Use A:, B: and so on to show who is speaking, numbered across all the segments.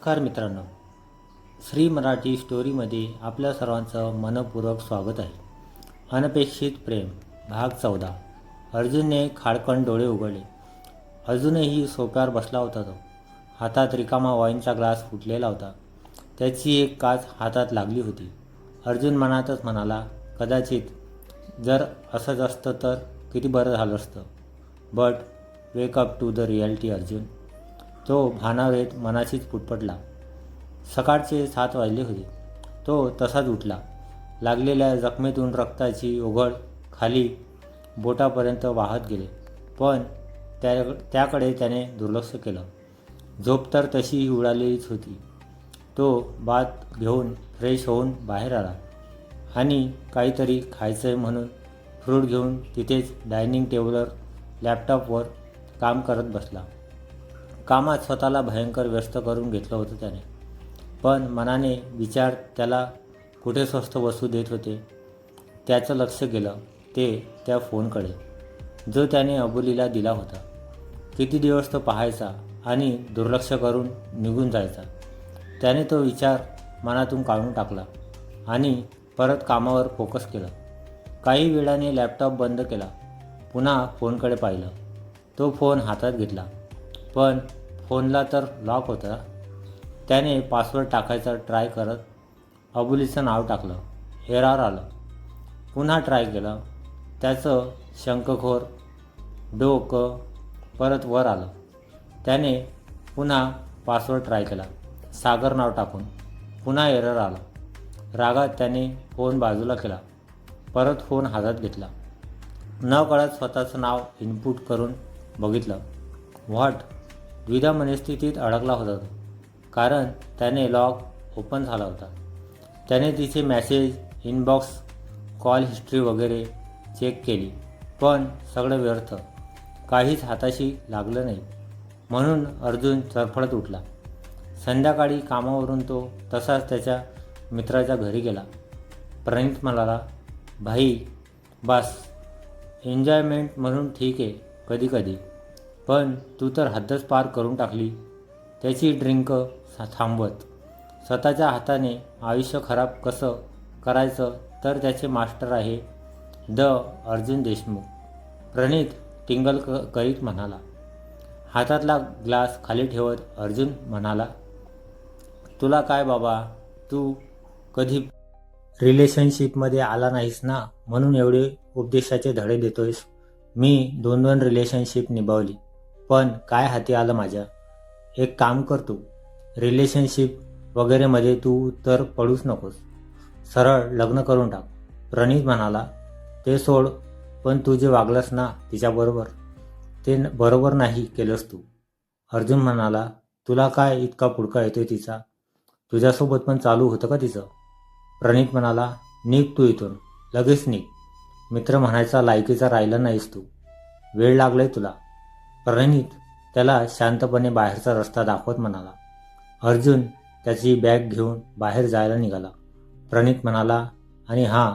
A: नमस्कार मित्रांनो, श्री मराठी स्टोरीमध्ये आपल्या सर्वांचं मनपूर्वक स्वागत आहे. अनपेक्षित प्रेम भाग 14. अर्जुनने खाडकन डोळे उघडले. अजूनही सोफ्यावर बसला होता तो. हातात रिकामा वाईनचा ग्लास फुटलेला होता. त्याची एक काच हातात लागली होती. अर्जुन मनातच म्हणाला, कदाचित जर असंच असतं तर किती बरं झालं असतं. But wake up to the reality Arjun. तो भानावरेत मनाशीच पुटपटला. सकाळचे 7 वाजले होते. तो तसाच उठला. लागलेल्या जखमेतून रक्ताची ओघळ खाली बोटापर्यंत वाहत गेले, पण त्याकडे त्याने दुर्लक्ष केलं. झोप तर तशीही उडालेलीच होती. तो बाथ घेऊन फ्रेश होऊन बाहेर आला आणि काहीतरी खायचं म्हणून फ्रूट घेऊन तिथेच डायनिंग टेबलवर लॅपटॉपवर काम करत बसला. कामात स्वतःला भयंकर व्यस्त करून घेतलं होतं त्याने, पण मनाने विचार त्याला कुठे स्वस्थ बसू देत होते. त्याचं लक्ष गेलं ते त्या फोनकडे, जो त्याने अबोलीला दिला होता. किती दिवस तो पाहायचा आणि दुर्लक्ष करून निघून जायचा. त्याने तो विचार मनातून काढून टाकला आणि परत कामावर फोकस केला. काही वेळाने लॅपटॉप बंद केला. पुन्हा फोनकडे पाहिलं. तो फोन हातात घेतला, पण फोनला तर लॉक होता. त्याने पासवर्ड टाकायचा ट्राय करत अबोलीचं नाव टाकलं. एरर आलं. पुन्हा ट्राय केलं. त्याचं शंखखोर डोकं परत वर आलं. त्याने पुन्हा पासवर्ड ट्राय केला, सागर नाव टाकून. पुन्हा एरर आलं. रागात त्याने फोन बाजूला केला. परत फोन हातात घेतला. नकळत स्वतःचं नाव इनपुट करून बघितलं. व्हॉट? द्विधा मनस्थितीत अडकला होता तो, कारण त्याने लॉग ओपन झाला होता. त्याने तिचे मेसेज, इनबॉक्स, कॉल हिस्ट्री वगैरे चेक केली, पण सगळं व्यर्थ. काहीच हाताशी लागलं नाही. म्हणून अर्जुन चरफडत उठला. संध्याकाळी कामावरून तो तसाच त्याच्या मित्राच्या घरी गेला. प्रणित म्हणाला, भाई बस, एन्जॉयमेंट म्हणून ठीक आहे कधी कधी, पण तू तर हद्दच पार करून टाकली. त्याची ड्रिंक थांबवत स्वतःच्या हाताने आयुष्य खराब कसं करायचं तर त्याचे मास्टर आहे द अर्जुन देशमुख. प्रणित टिंगल करीत म्हणाला. हातातला ग्लास खाली ठेवत अर्जुन म्हणाला, तुला काय बाबा, तू कधी रिलेशनशिपमध्ये आला नाहीस ना, म्हणून एवढे उपदेशाचे धडे देतोयस. मी 2 रिलेशनशिप निभावली, पण काय हाती आलं माझ्या. एक काम कर, तू रिलेशनशिप वगैरेमध्ये तू तर पडूच नकोस. सरळ लग्न करून टाक. प्रणित म्हणाला, ते सोड, पण तू जे वागलास ना तिच्याबरोबर, ते बरोबर नाही केलंस तू. अर्जुन म्हणाला, तुला काय इतका पुडका येतोय तिचा? तुझ्यासोबत पण चालू होतं का तिचं? प्रणित म्हणाला, निघ तू इथून, लगेच निघ. मित्र म्हणायचा लायकीचा राहिला नाहीस तू. वेळ लागलाय तुला. प्रणित त्याला शांतपणे बाहेरचा रस्ता दाखवत म्हणाला. अर्जुन त्याची बॅग घेऊन बाहेर जायला निघाला. प्रणित म्हणाला, आणि हां,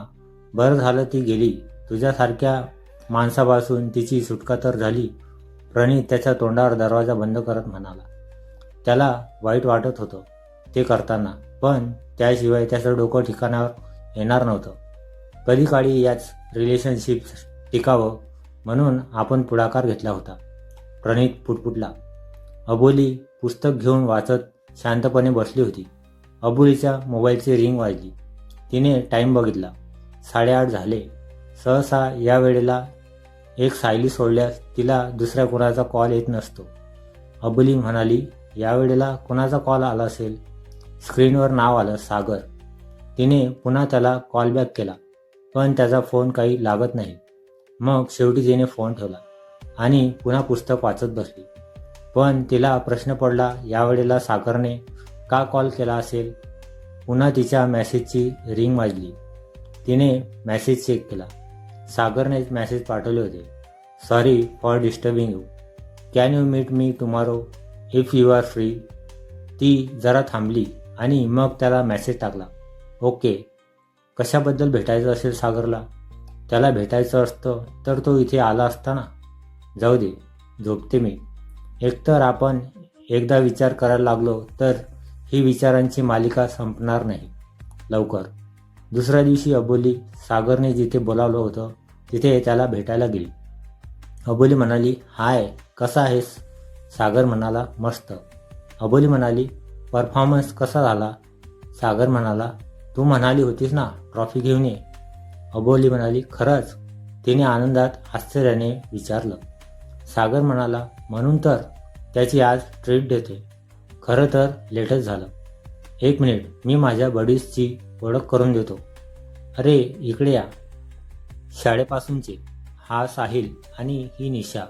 A: बरं झालं ती गेली. तुझ्यासारख्या माणसापासून तिची सुटका तर झाली. प्रणित त्याच्या तोंडावर दरवाजा बंद करत म्हणाला. त्याला वाईट वाटत होतं ते करताना, पण त्याशिवाय त्याचं डोकं ठिकाणावर येणार नव्हतं. कधी काळी याच रिलेशनशिप टिकावं म्हणून आपण पुढाकार घेतला होता. प्रणित पुटपुटला. अबोली पुस्तक घेऊन वाचत शांतपणे बसली होती. अबोलीच्या मोबाईलची रिंग वाजली. तिने टाईम बघितला. 8:30 झाले. सहसा या वेळेला एक सायली सोडल्यास तिला दुसऱ्या कोणाचा कॉल येत नसतो. अबोली म्हणाली, या वेळेला कोणाचा कॉल आला असेल. स्क्रीनवर नाव आलं, सागर. तिने पुन्हा त्याला कॉलबॅक केला, पण त्याचा फोन काही लागत नाही. मग शेवटी तिने फोन ठेवला आणि पुन्हा पुस्तक वाचत बसली. पण तिला प्रश्न पडला, यावेळेला सागरने का कॉल केला असेल. पुन्हा तिच्या मेसेजची रिंग वाजली. तिने मेसेज चेक केला. सागरनेच मेसेज पाठवले होते. Sorry for disturbing you. Can you meet me tomorrow if you are free. ती जरा थांबली आणि मग त्याला मेसेज टाकला. ओके. कशाबद्दल भेटायचं असेल सागरला? त्याला भेटायचं असतं तर तो इथे आला असता ना. जाऊ दे, झोपते मी. एकतर आपण एकदा विचार करायला लागलो तर ही विचारांची मालिका संपणार नाही लवकर. दुसऱ्या दिवशी अबोली सागरने जिथे बोलावलं होतं तिथे त्याला भेटायला गेली. अबोली म्हणाली, हाय, कसा आहेस? सागर म्हणाला, मस्त. अबोली म्हणाली, परफॉर्मन्स कसा झाला? सागर म्हणाला, तू म्हणाली होतीस ना ट्रॉफी घेऊन ये. अबोली म्हणाली, खरंच? तिने आनंदात आश्चर्याने विचारलं. सागर म्हणाला, म्हणून तर त्याची आज ट्रीट देते. खरं तर लेटच झालं. 1 मिनिट, मी माझ्या बडीजची ओळख करून देतो. अरे इकडे या. शाळेपासूनचे, हा साहिल आणि ही निशा.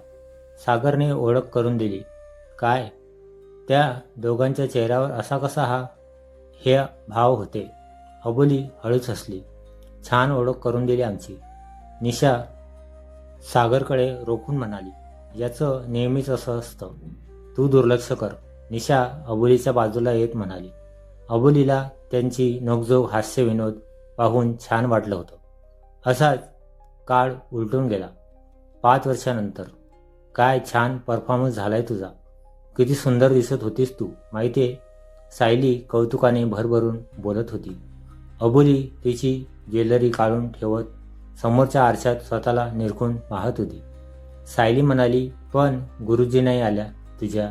A: सागरने ओळख करून दिली. काय? त्या दोघांच्या चेहऱ्यावर असा कसा हे भाव होते? अबोली हळूच हसली. छान ओळख करून दिली आमची. निशा सागरकडे रोखून म्हणाली, याचं नेहमीच असं असतं, तू दुर्लक्ष कर. निशा अबोलीच्या बाजूला येत म्हणाली. अबोलीला त्यांची नोकझोक हास्य विनोद पाहून छान वाटलं होतं. असाच काळ उलटून गेला. 5 वर्षानंतर. काय छान परफॉर्मन्स झालाय तुझा. किती सुंदर दिसत होतीस तू माहितीये. सायली कौतुकाने भरभरून बोलत होती. अबोली तिची ज्वेलरी काढून ठेवत समोरच्या आरशात स्वतःला निरखून पाहत होती. सायली म्हणाली, पण गुरुजी नाही आल्या तुझ्या?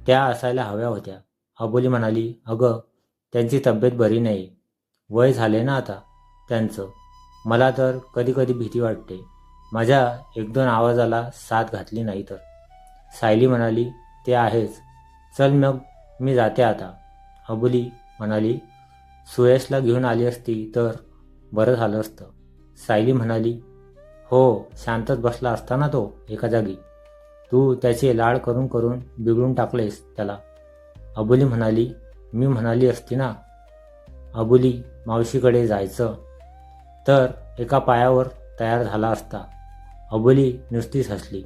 A: त्या असायला हव्या होत्या. अबोली म्हणाली, अगं त्यांची तब्येत बरी नाही. वय झाले ना आता त्यांचं. मला तर कधी कधी भीती वाटते माझ्या 1-2 आवाजाला साथ घातली नाही तर. सायली म्हणाली, ते आहेच. चल मग मी जाते आता. अबोली म्हणाली, सुयशला घेऊन आली असती तर बरं झालं असतं. सायली म्हणाली, हो, शांतच बसला असता ना तो एका जागी. तू त्याचे लाड करून करून बिघडून टाकलेस त्याला. अबोली म्हणाली, मी म्हणाली असती ना अबोली मावशीकडे जायचं तर एका पायावर तयार झाला असता. अबोली नुसतीच हसली.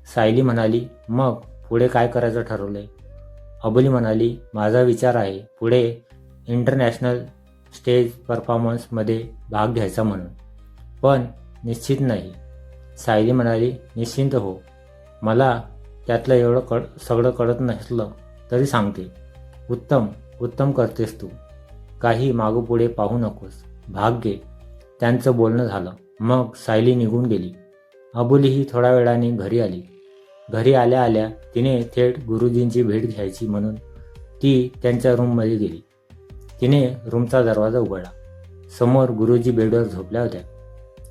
A: सायली म्हणाली, मग पुढे काय करायचं ठरवलंय? अबोली म्हणाली, माझा विचार आहे पुढे इंटरनॅशनल स्टेज परफॉर्मन्समध्ये भाग घ्यायचा म्हणून, पण निश्चित नाही. सायली म्हणाली, निश्चिंत हो. मला त्यातलं एवढं सगळं कळत नसलं तरी सांगते. उत्तम करतेस तू. काही मागोपुढे पाहू नकोस. भाग घे. त्यांचं बोलणं झालं. मग सायली निघून गेली. अबोलीही थोड्या वेळाने घरी आली. घरी आल्या आल्या तिने थेट गुरुजींची भेट घ्यायची म्हणून ती त्यांच्या रूममध्ये गेली. तिने रूमचा दरवाजा उघडला. समोर गुरुजी बेडवर झोपल्या होत्या.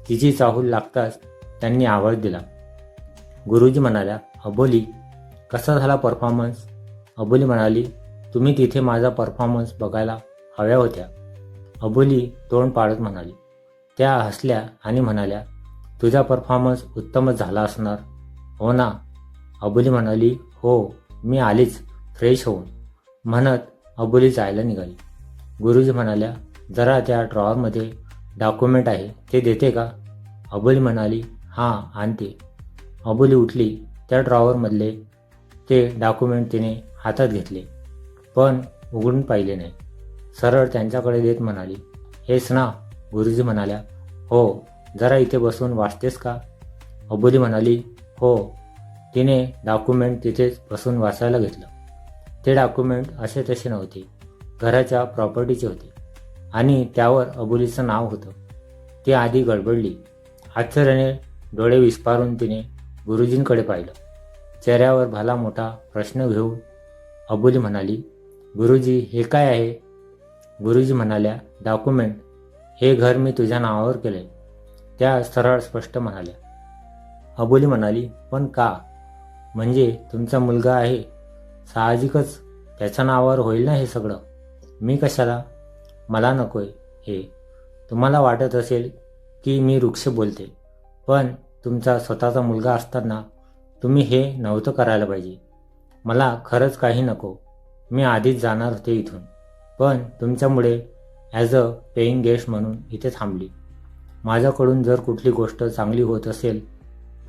A: तिची चाहूल लागताच त्यांनी आवाज दिला. गुरुजी म्हणाल्या, अबोली कसा झाला परफॉर्मन्स? अबोली म्हणाली, तुम्ही तिथे माझा परफॉर्मन्स बघायला हव्या होत्या. अबोली तोंड पाडत म्हणाली. त्या हसल्या आणि म्हणाल्या, तुझा परफॉर्मन्स उत्तमच झाला असणार हो ना? अबोली म्हणाली, हो, मी आलीच फ्रेश होऊन म्हणत अबोली जायला निघाली. गुरुजी म्हणाल्या, जरा त्या ड्रॉवरमध्ये डॉक्युमेंट आहे ते देते का? अबोली म्हणाली, हां आणते. अबोली उठली. त्या ड्रॉवरमधले ते डॉक्युमेंट तिने हातात घेतले, पण उघडून पाहिले नाही. सरळ त्यांच्याकडे देत म्हणाली, हेच ना? गुरुजी म्हणाल्या, हो, जरा इथे बसून वाचतेस का? अबोली म्हणाली, हो. तिने डॉक्युमेंट तिथेच बसून वाचायला घेतलं. ते डॉक्युमेंट असे तसे नव्हते. घराच्या प्रॉपर्टीचे होते आणि त्यावर अबोलीचं नाव होतं. ती आधी गडबडली. आश्चर्याने डोळे विस्फारून तिने गुरुजींकडे पाहिलं. चेहऱ्यावर भला मोठा प्रश्न घेऊन अबोली म्हणाली, गुरुजी हे काय आहे? गुरुजी म्हणाल्या, डॉक्युमेंट. हे घर मी तुझ्या नावावर केलंय. त्या सरळ स्पष्ट म्हणाल्या. अबोली म्हणाली, पण का? म्हणजे तुमचा मुलगा आहे, साहजिकच त्याच्या नावावर होईल ना हे सगळं. मी कशाला? मला नकोय हे. तुम्हाला वाटत असेल की मी वृक्ष बोलते, पण तुमचा स्वतःचा मुलगा असताना तुम्ही हे नव्हतं करायला पाहिजे. मला खरंच काही नको. मी आधीच जाणार होते इथून, पण तुमच्यामुळे ॲज अ पेईंग गेस्ट म्हणून इथे थांबली. माझ्याकडून जर कुठली गोष्ट चांगली होत असेल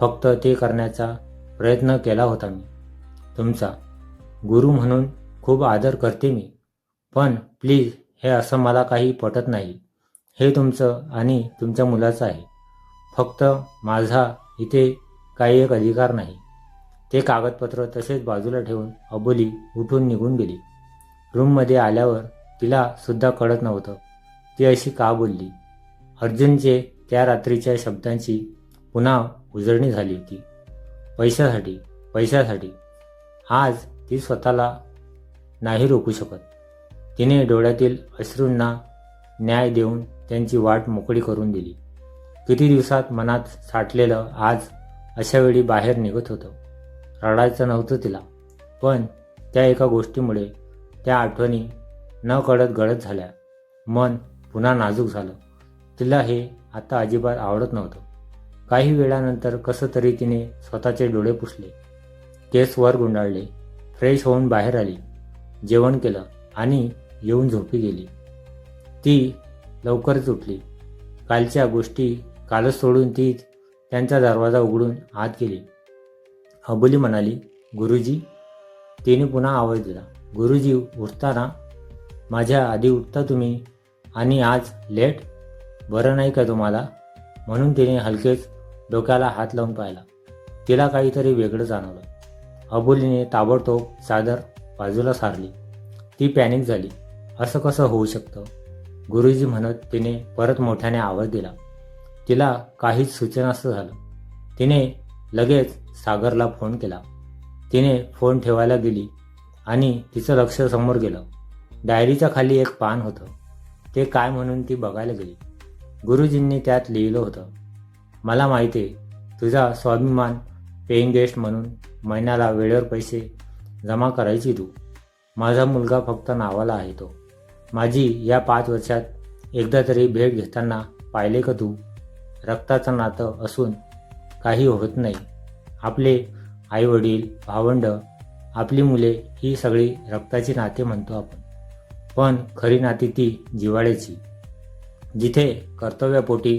A: फक्त ते करण्याचा प्रयत्न केला होता मी. तुमचा गुरु म्हणून खूप आदर करते मी, पण प्लीज हे असं मला काही पटत नाही. हे तुमचं आणि तुमच्या मुलाचं आहे. फक्त माझा इथे काही एक अधिकार नाही. ते कागदपत्र तसेच बाजूला ठेवून अबोली उठून निघून गेली. रूममध्ये आल्यावर तिला सुद्धा कळत नव्हतं ती अशी का बोलली. अर्जुनचे त्या रात्रीच्या शब्दांची पुन्हा उजळणी झाली होती. पैशासाठी, पैशासाठी. आज ती स्वतःला नाही रोखू शकत. तिने डोळ्यातील अश्रूंना न्याय देऊन त्यांची वाट मोकळी करून दिली. किती दिवसात मनात साठलेलं आज अशा वेळी बाहेर निघत होतं. रडायचं नव्हतं तिला, पण त्या एका गोष्टीमुळे त्या आठवणी न कळत गळत झाल्या. मन पुन्हा नाजूक झालं. तिला हे आता अजिबात आवडत नव्हतं. काही वेळानंतर कसं तरी तिने स्वतःचे डोळे पुसले, केस वर गुंडाळले, फ्रेश होऊन बाहेर आली, जेवण केलं आणि येऊन झोपी गेली. ती लवकरच उठली. कालच्या गोष्टी कालच सोडून ती त्यांचा दरवाजा उघडून आत गेली. अबोली म्हणाली, गुरुजी. तिने पुन्हा आवाज दिला. गुरुजी उठता माझ्या आधी उठता तुम्ही, आणि आज लेट. बरं नाही का तुम्हाला? म्हणून तिने हलकेच डोक्याला हात लावून पाहिला. तिला काहीतरी वेगळं जाणवलं. अबोलीने ताबडतोब चादर बाजूला सारली. ती पॅनिक झाली. असं कसं होऊ शकतं? गुरुजी म्हणत तिने परत मोठ्याने आवाज दिला. तिला काहीच सुचेनासं झालं. तिने लगेच सागरला फोन केला. तिने फोन ठेवायला गेली आणि तिचं लक्ष समोर गेलं. डायरीच्या खाली एक पान होतं. ते काय म्हणून ती बघायला गेली. गुरुजींनी त्यात लिहिलं होतं, मला माहिती आहे तुझा स्वाभिमान पेईंग गेस्ट म्हणून महिन्याला वेळेवर पैसे जमा करायची तू. माझा मुलगा फक्त नावाला आहे तो. माझी या 5 वर्षात एकदा तरी भेट घेताना पाहिले का तू? रक्ताचं नातं असून काही होत नाही. आपले आईवडील, भावंड, आपली मुले ही सगळी रक्ताची नाते म्हणतो आपण. पण खरी नाती ती जिव्हाळ्याची, जिथे कर्तव्यापोटी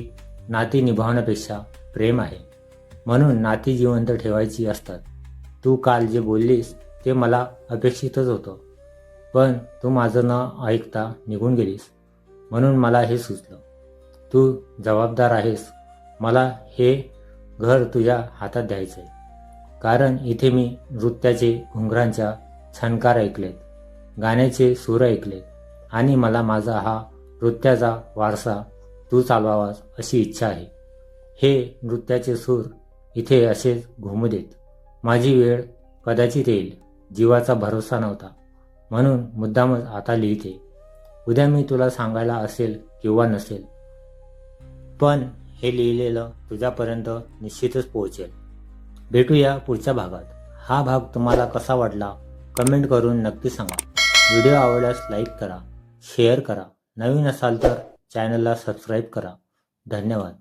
A: नाती निभावण्यापेक्षा प्रेम आहे. म्हणून नाती जिवंत ठेवायची असतात. तू काल जे बोललीस ते मला अपेक्षितच होतं, पण तू माझं न ऐकता निघून गेलीस. म्हणून मला हे सुचलं, तू जबाबदार आहेस. मला हे घर तुझ्या हातात द्यायचं आहे. कारण इथे मी नृत्याचे घुंगरांच्या छणकार ऐकलेत, गाण्याचे सूर ऐकलेत, आणि मला माझा हा नृत्याचा वारसा तू चालवावास अशी इच्छा आहे. हे नृत्याचे सूर इथे असेच घुमू देत. माझी वेळ कदाचित येईल. जीवाचा भरोसा नव्हता, म्हणून मुद्दामच आता लिहिते. उद्या मी तुला सांगायला असेल किंवा नसेल, पण हे लिहिलेलं तुझ्यापर्यंत निश्चितच पोहोचेल. भेटूया पुढच्या भागात. हा भाग तुम्हाला कसा वाटला कमेंट करून नक्की सांगा. व्हिडिओ आवडल्यास लाईक करा, शेअर करा. नवीन असाल तर चॅनलला सबस्क्राईब करा. धन्यवाद.